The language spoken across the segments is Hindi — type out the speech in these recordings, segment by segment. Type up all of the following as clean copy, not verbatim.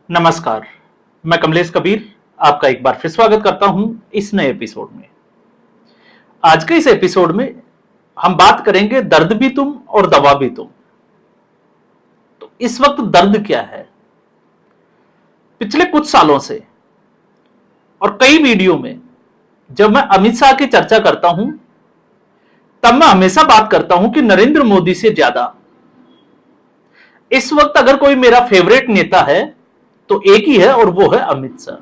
नमस्कार, मैं कमलेश कबीर आपका एक बार फिर स्वागत करता हूं इस नए एपिसोड में। आज के इस एपिसोड में हम बात करेंगे दर्द भी तुम और दवा भी तुम। तो इस वक्त दर्द क्या है? पिछले कुछ सालों से और कई वीडियो में जब मैं अमित शाह की चर्चा करता हूं तब मैं हमेशा बात करता हूं कि नरेंद्र मोदी से ज्यादा इस वक्त अगर कोई मेरा फेवरेट नेता है तो एक ही है और वो है अमित शाह।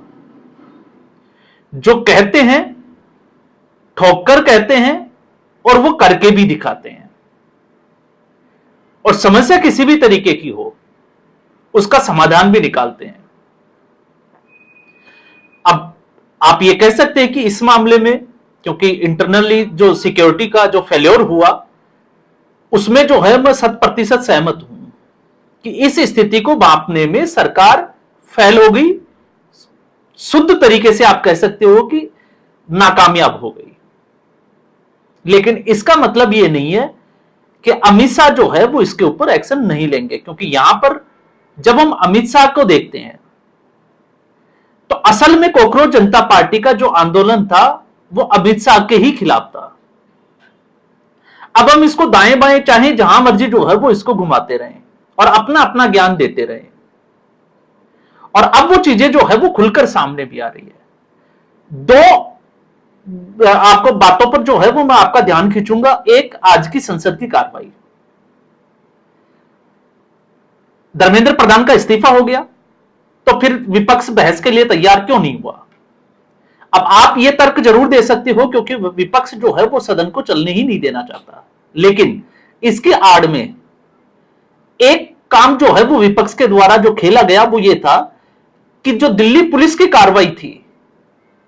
जो कहते हैं ठोक कर कहते हैं और वो करके भी दिखाते हैं, और समस्या किसी भी तरीके की हो उसका समाधान भी निकालते हैं। अब आप ये कह सकते हैं कि इस मामले में क्योंकि इंटरनली जो सिक्योरिटी का जो फेल्योर हुआ उसमें जो है मैं 100% सहमत हूं कि इस स्थिति को मापने में सरकार फेल हो गई, शुद्ध तरीके से आप कह सकते हो कि नाकामयाब हो गई। लेकिन इसका मतलब यह नहीं है कि अमित शाह जो है वो इसके ऊपर एक्शन नहीं लेंगे, क्योंकि यहां पर जब हम अमित शाह को देखते हैं तो असल में कॉकरोच जनता पार्टी का जो आंदोलन था वो अमित शाह के ही खिलाफ था। अब हम इसको दाएं बाएं चाहे जहां मर्जी जो है वो इसको घुमाते रहें और अपना अपना ज्ञान देते रहें, और अब वो चीजें जो है वो खुलकर सामने भी आ रही है। दो आपको बातों पर जो है वो मैं आपका ध्यान खींचूंगा। एक, आज की संसद की कार्रवाई, धर्मेंद्र प्रधान का इस्तीफा हो गया तो फिर विपक्ष बहस के लिए तैयार क्यों नहीं हुआ? अब आप ये तर्क जरूर दे सकते हो क्योंकि विपक्ष जो है वो सदन को चलने ही नहीं देना चाहता, लेकिन इसकी आड़ में एक काम जो है वो विपक्ष के द्वारा जो खेला गया वो ये था कि जो दिल्ली पुलिस की कार्रवाई थी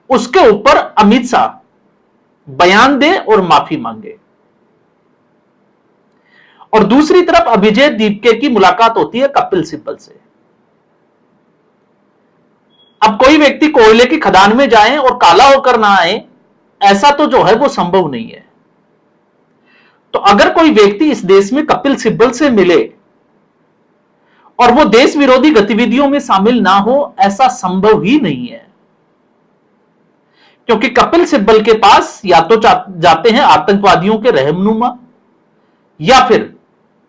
उसके ऊपर अमित शाह बयान दे और माफी मांगे, और दूसरी तरफ अभिजीत दीपके की मुलाकात होती है कपिल सिब्बल से। अब कोई व्यक्ति कोयले की खदान में जाए और काला होकर ना आए, ऐसा तो जो है वो संभव नहीं है। तो अगर कोई व्यक्ति इस देश में कपिल सिब्बल से मिले और वो देश विरोधी गतिविधियों में शामिल ना हो, ऐसा संभव ही नहीं है, क्योंकि कपिल सिब्बल के पास या तो जाते हैं आतंकवादियों के रहनुमा, या फिर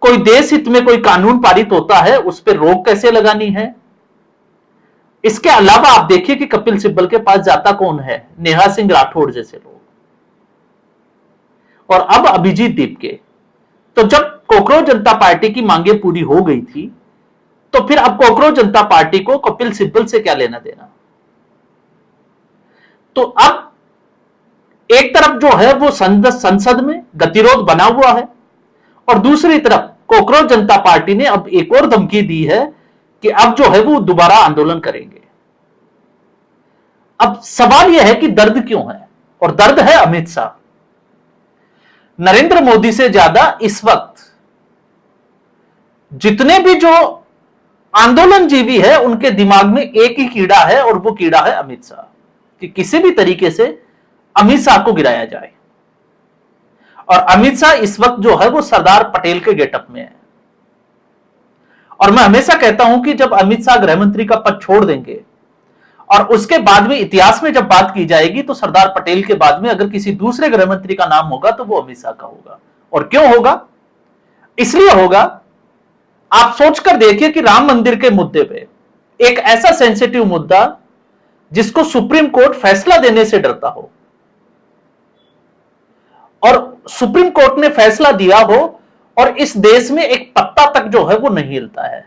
कोई देश हित में कोई कानून पारित होता है उस पर रोक कैसे लगानी है। इसके अलावा आप देखिए कि कपिल सिब्बल के पास जाता कौन है? नेहा सिंह राठौड़ जैसे लोग, और अब अभिजीत दीपके। तो जब कॉकरोच जनता पार्टी की मांगे पूरी हो गई थी तो फिर अब कॉकरोच जनता पार्टी को कपिल सिब्बल से क्या लेना देना? तो अब एक तरफ जो है वो संसद में गतिरोध बना हुआ है, और दूसरी तरफ कॉकरोच जनता पार्टी ने अब एक और धमकी दी है कि अब जो है वो दोबारा आंदोलन करेंगे। अब सवाल यह है कि दर्द क्यों है? और दर्द है अमित शाह। नरेंद्र मोदी से ज्यादा इस वक्त जितने भी जो आंदोलनजीवी है उनके दिमाग में एक ही कीड़ा है, और वो कीड़ा है अमित शाह, कि किसी भी तरीके से अमित शाह को गिराया जाए। और अमित शाह इस वक्त जो है वो सरदार पटेल के गेटअप में है, और मैं हमेशा कहता हूं कि जब अमित शाह गृह मंत्री का पद छोड़ देंगे और उसके बाद में इतिहास में जब बात की जाएगी तो सरदार पटेल के बाद में अगर किसी दूसरे गृह मंत्री का नाम होगा तो वो अमित शाह का होगा। और क्यों होगा? इसलिए होगा, आप सोचकर देखिए कि राम मंदिर के मुद्दे पे, एक ऐसा सेंसिटिव मुद्दा जिसको सुप्रीम कोर्ट फैसला देने से डरता हो, और सुप्रीम कोर्ट ने फैसला दिया हो और इस देश में एक पत्ता तक जो है वो नहीं हिलता है,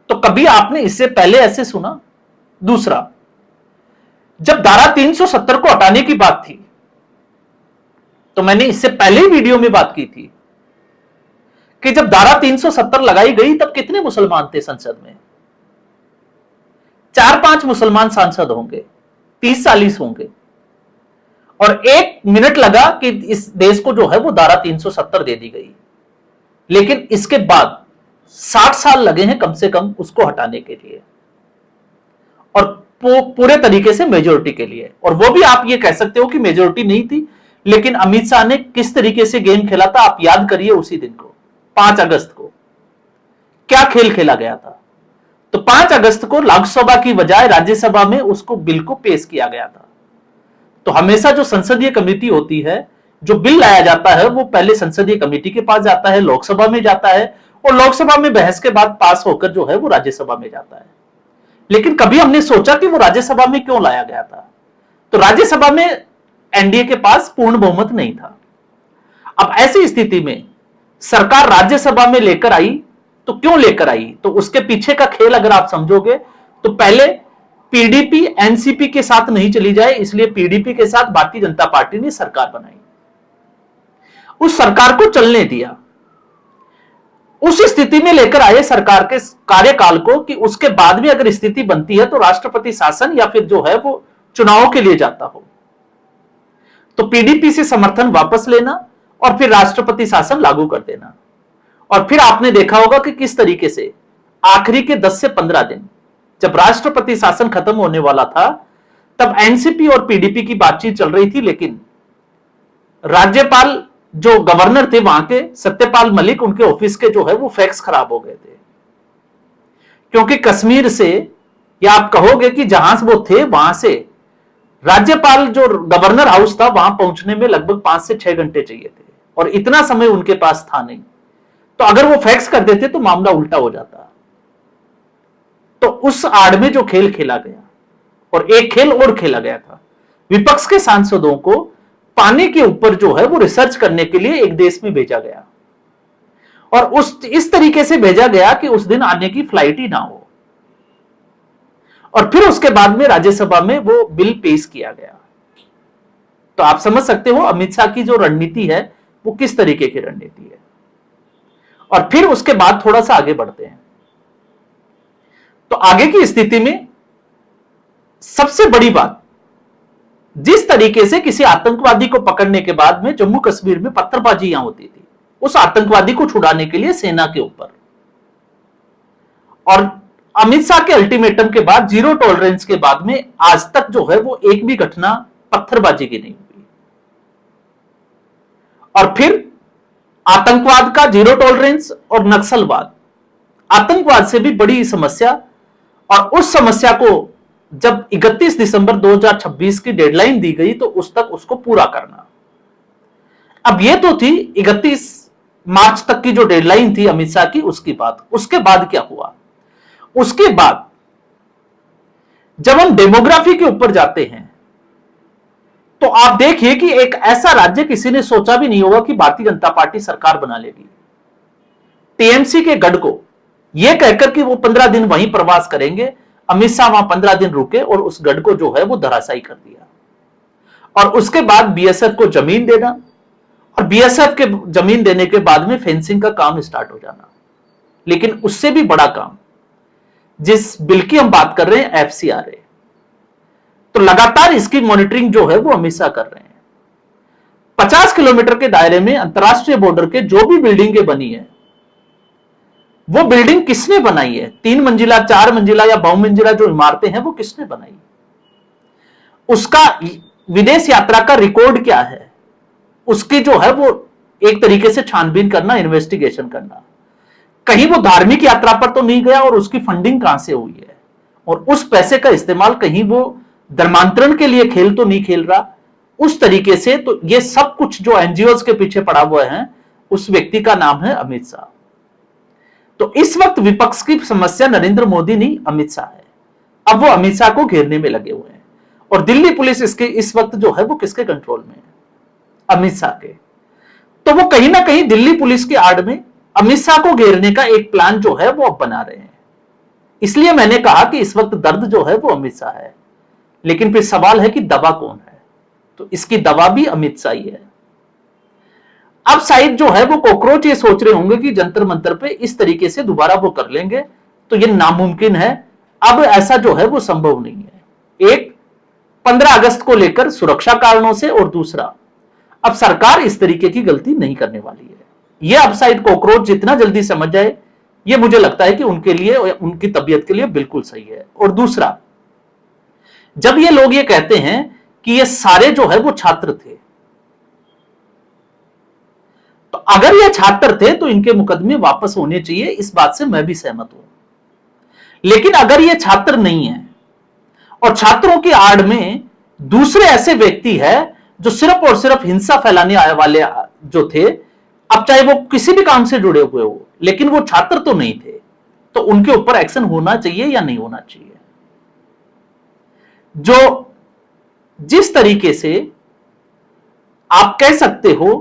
तो कभी आपने इससे पहले ऐसे सुना? दूसरा, जब धारा 370 को हटाने की बात थी तो मैंने इससे पहले ही वीडियो में बात की थी कि जब धारा 370 लगाई गई तब कितने मुसलमान थे संसद में? 4-5 मुसलमान सांसद होंगे, 30-40 होंगे, और 1 मिनट लगा कि इस देश को जो है वो धारा 370 दे दी गई। लेकिन इसके बाद 60 साल लगे हैं कम से कम उसको हटाने के लिए, और पूरे तरीके से मेजोरिटी के लिए। और वो भी आप ये कह सकते हो कि मेजोरिटी नहीं थी, लेकिन अमित शाह ने किस तरीके से गेम खेला था आप याद करिए उसी दिन को, 5 अगस्त को, क्या खेल खेला गया था। तो 5 अगस्त को लोकसभा की बजाय राज्यसभा में उसको बिल को पेश किया गया था। तो हमेशा जो संसदीय कमेटी होती है, जो बिल लाया जाता है वो पहले संसदीय कमेटी के पास जाता है, लोकसभा में जाता है, और लोकसभा में बहस के बाद पास होकर जो है वो राज्यसभा में जाता है। लेकिन कभी हमने सोचा कि वो राज्यसभा में क्यों लाया गया था। तो राज्यसभा में एनडीए के पास पूर्ण बहुमत नहीं था। अब ऐसी स्थिति में सरकार राज्यसभा में लेकर आई, तो क्यों लेकर आई, तो उसके पीछे का खेल अगर आप समझोगे तो पहले पीडीपी एनसीपी के साथ नहीं चली जाए, इसलिए पीडीपी के साथ भारतीय जनता पार्टी ने सरकार बनाई, उस सरकार को चलने दिया। उस स्थिति में लेकर आए सरकार के कार्यकाल को कि उसके बाद भी अगर स्थिति बनती है तो राष्ट्रपति शासन या फिर जो है वो चुनावों के लिए जाता हो। तो पीडीपी से समर्थन वापस लेना और फिर राष्ट्रपति शासन लागू कर देना। और फिर आपने देखा होगा कि किस तरीके से आखिरी के 10 से 15 दिन जब राष्ट्रपति शासन खत्म होने वाला था, तब एनसीपी और पीडीपी की बातचीत चल रही थी, लेकिन राज्यपाल जो गवर्नर थे वहां के सत्यपाल मलिक, उनके ऑफिस के जो है वो फैक्स खराब हो गए थे, क्योंकि कश्मीर से, या आप कहोगे कि जहां से वो थे वहां से राज्यपाल जो गवर्नर हाउस था वहां पहुंचने में लगभग 5 से 6 घंटे चाहिए थे, और इतना समय उनके पास था नहीं। तो अगर वो फैक्स कर देते तो मामला उल्टा हो जाता। तो उस आड़ में जो खेल खेला गया, और एक खेल और खेला गया था, विपक्ष के सांसदों को पानी के ऊपर जो है वो रिसर्च करने के लिए एक देश में भेजा गया, और इस तरीके से भेजा गया कि उस दिन आने की फ्लाइट ही ना हो, और फिर उसके बाद में राज्यसभा में वो बिल पेश किया गया। तो आप समझ सकते हो अमित शाह की जो रणनीति है वो किस तरीके की रणनीति है। और फिर उसके बाद थोड़ा सा आगे बढ़ते हैं। तो आगे की स्थिति में सबसे बड़ी बात, जिस तरीके से किसी आतंकवादी को पकड़ने के बाद में जम्मू कश्मीर में पत्थरबाजियां होती थी, उस आतंकवादी को छुड़ाने के लिए सेना के ऊपर, और अमित शाह के अल्टीमेटम के बाद जीरो टॉलरेंस के बाद में आज तक जो है वो एक भी घटना पत्थरबाजी की नहीं हुई। और फिर आतंकवाद का जीरो टॉलरेंस और नक्सलवाद, आतंकवाद से भी बड़ी समस्या, और उस समस्या को जब 31 दिसंबर 2026 की डेडलाइन दी गई तो उस तक उसको पूरा करना। अब ये तो थी 31 मार्च तक की जो डेडलाइन थी अमित शाह की, उसकी बात। उसके बाद क्या हुआ, उसके बाद जब हम डेमोग्राफी के ऊपर जाते हैं तो आप देखिए कि एक ऐसा राज्य किसी ने सोचा भी नहीं होगा कि भारतीय जनता पार्टी सरकार बना लेगी। टीएमसी के गढ़ को यह कहकर कि वो 15 दिन वहीं प्रवास करेंगे, अमित शाह वहां 15 दिन रुके और उस गढ़ को जो है वो धराशायी कर दिया। और उसके बाद बीएसएफ को जमीन देना, और बीएसएफ के जमीन देने के बाद में फेंसिंग का काम स्टार्ट हो जाना। लेकिन उससे भी बड़ा काम, जिस बिल की हम बात कर रहे हैं, एफसीआरए, तो लगातार इसकी मॉनिटरिंग जो है वो अमित शाह कर रहे हैं। 50 किलोमीटर के दायरे में अंतरराष्ट्रीय बॉर्डर के जो भी बिल्डिंगें बनी है, वो बिल्डिंग किसने बनाई है, 3 मंजिला, 4 मंजिला या बहुमंजिला जो इमारतें हैं वो किसने बनाई, उसका विदेश यात्रा का रिकॉर्ड क्या है, उसकी जो है वो एक तरीके से छानबीन करना, इन्वेस्टिगेशन करना। कहीं वो धार्मिक यात्रा पर तो नहीं गया, और उसकी फंडिंग कहां से हुई है, और उस पैसे का इस्तेमाल कहीं वो धर्मांतरण के लिए खेल तो नहीं खेल रहा, उस तरीके से। तो ये सब कुछ जो एनजीओ के पीछे पड़ा हुआ है, उस व्यक्ति का नाम है अमित शाह। तो इस वक्त विपक्ष की समस्या नरेंद्र मोदी नहीं, अमित शाह है। अब वो अमित शाह को घेरने में लगे हुए हैं, और दिल्ली पुलिस इसके इस वक्त जो है वो किसके कंट्रोल में है, अमित शाह के। तो वो कहीं ना कहीं दिल्ली पुलिस की आड़ में अमित शाह को घेरने का एक प्लान जो है वो अब बना रहे हैं। इसलिए मैंने कहा कि इस वक्त दर्द जो है वो अमित शाह है। लेकिन फिर सवाल है कि दवा कौन है, तो इसकी दवा भी अमित शाह ही है। अब शायद जो है वो कॉकरोच ये सोच रहे होंगे कि जंतर मंतर पे इस तरीके से दोबारा वो कर लेंगे, तो ये नामुमकिन है। अब ऐसा जो है वो संभव नहीं है। एक 15 अगस्त को लेकर सुरक्षा कारणों से, और दूसरा अब सरकार इस तरीके की गलती नहीं करने वाली है। ये अब शायद कॉकरोच जितना जल्दी समझ जाए, ये मुझे लगता है कि उनके लिए, उनकी तबीयत के लिए बिल्कुल सही है। और दूसरा, जब ये लोग ये कहते हैं कि ये सारे जो है वो छात्र थे, तो अगर ये छात्र थे तो इनके मुकदमे वापस होने चाहिए, इस बात से मैं भी सहमत हूं। लेकिन अगर ये छात्र नहीं है और छात्रों की आड़ में दूसरे ऐसे व्यक्ति है जो सिर्फ और सिर्फ हिंसा फैलाने आए वाले जो थे, अब चाहे वो किसी भी काम से जुड़े हुए हो, लेकिन वो छात्र तो नहीं थे, तो उनके ऊपर एक्शन होना चाहिए या नहीं होना चाहिए। जो जिस तरीके से आप कह सकते हो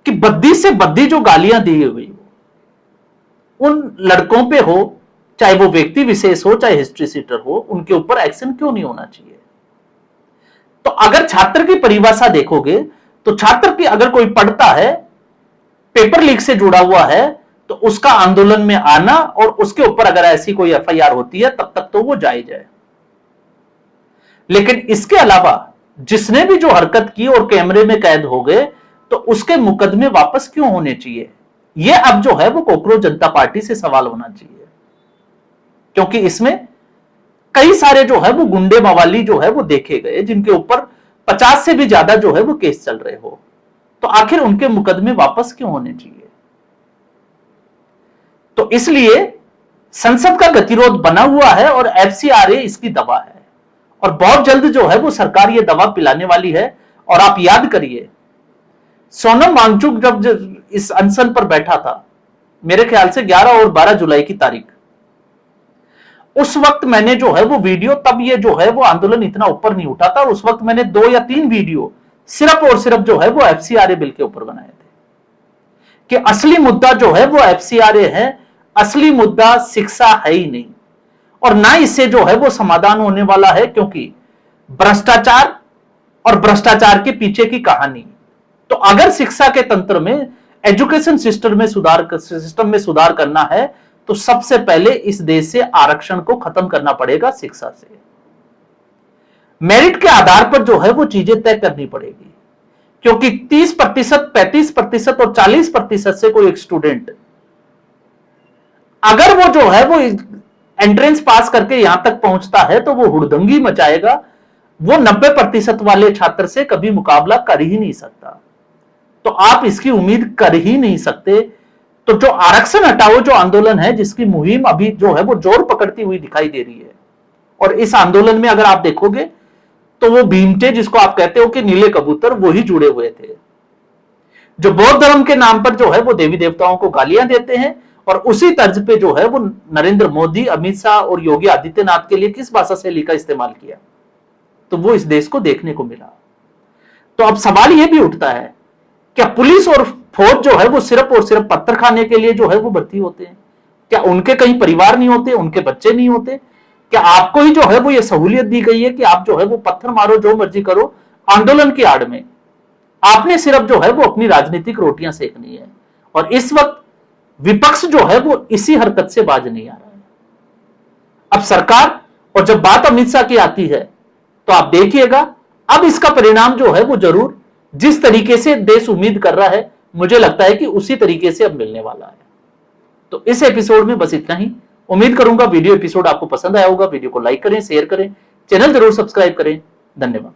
कि बद्दी से बद्दी जो गालियां दी हुई हो उन लड़कों पे हो, चाहे वो व्यक्ति विशेष हो चाहे हिस्ट्री सीटर हो, उनके ऊपर एक्शन क्यों नहीं होना चाहिए। तो अगर छात्र की परिभाषा देखोगे तो छात्र की अगर कोई पढ़ता है, पेपर लीक से जुड़ा हुआ है, तो उसका आंदोलन में आना और उसके ऊपर अगर ऐसी कोई एफआईआर होती है तब तक तो वो जायज है। लेकिन इसके अलावा जिसने भी जो हरकत की और कैमरे में कैद हो गए, तो उसके मुकदमे वापस क्यों होने चाहिए, यह अब जो है वो कॉकरोच जनता पार्टी से सवाल होना चाहिए। क्योंकि इसमें कई सारे जो है वो गुंडे मवाली जो है वो देखे गए, जिनके ऊपर 50 से भी ज्यादा जो है वो केस चल रहे हो, तो आखिर उनके मुकदमे वापस क्यों होने चाहिए। तो इसलिए संसद का गतिरोध बना हुआ है और एफसीआरए इसकी दवा है, और बहुत जल्द जो है वो सरकार ये दवा पिलाने वाली है। और आप याद करिए, सोनम वांगचुक जब इस अनशन पर बैठा था, मेरे ख्याल से 11 और 12 जुलाई की तारीख, उस वक्त मैंने जो है वो वीडियो, तब ये जो है वो आंदोलन इतना ऊपर नहीं उठा था, उस वक्त मैंने 2 या 3 वीडियो सिर्फ और सिर्फ जो है वो एफसीआरए बिल के ऊपर बनाए थे कि असली मुद्दा जो है वो एफसीआरए है, असली मुद्दा शिक्षा है ही नहीं, और ना इससे जो है वो समाधान होने वाला है, क्योंकि भ्रष्टाचार और भ्रष्टाचार के पीछे की कहानी। तो अगर शिक्षा के तंत्र में, एजुकेशन सिस्टम में सुधार करना है, तो सबसे पहले इस देश से आरक्षण को खत्म करना पड़ेगा, शिक्षा से मेरिट के आधार पर जो है वो चीजें तय करनी पड़ेगी। क्योंकि 30%, 35% और 40% से कोई एक स्टूडेंट अगर वो जो है वो एंट्रेंस पास करके यहां तक पहुंचता है, तो वो हुड़दंगी मचाएगा, वो 90% वाले छात्र से कभी मुकाबला कर ही नहीं सकता। तो आप इसकी उम्मीद कर ही नहीं सकते। तो जो आरक्षण हटाओ जो आंदोलन है, जिसकी मुहिम अभी जो है वो जोर पकड़ती हुई दिखाई दे रही है, और इस आंदोलन में अगर आप देखोगे तो वो भीमटे, जिसको आप कहते हो कि नीले कबूतर, वो ही जुड़े हुए थे, जो बौद्ध धर्म के नाम पर जो है वो देवी देवताओं को गालियां देते हैं, और उसी तर्ज पे जो है वो नरेंद्र मोदी, अमित शाह और योगी आदित्यनाथ के लिए किस भाषा शैली का इस्तेमाल किया, तो वो इस देश को देखने को मिला। तो अब सवाल यह भी उठता है, क्या पुलिस और फौज जो है वो सिर्फ और सिर्फ पत्थर खाने के लिए जो है वो भर्ती होते हैं? क्या उनके कहीं परिवार नहीं होते, उनके बच्चे नहीं होते? क्या आपको ही जो है वो ये सहूलियत दी गई है कि आप जो है वो पत्थर मारो, जो मर्जी करो आंदोलन की आड़ में? आपने सिर्फ जो है वो अपनी राजनीतिक रोटियां सेकनी है, और इस वक्त विपक्ष जो है वो इसी हरकत से बाज नहीं आ रहा है। अब सरकार, और जब बात अमित शाह की आती है, तो आप देखिएगा अब इसका परिणाम जो है वो जरूर, जिस तरीके से देश उम्मीद कर रहा है, मुझे लगता है कि उसी तरीके से अब मिलने वाला है। तो इस एपिसोड में बस इतना ही। उम्मीद करूंगा वीडियो एपिसोड आपको पसंद आया होगा। वीडियो को लाइक करें, शेयर करें, चैनल जरूर सब्सक्राइब करें। धन्यवाद।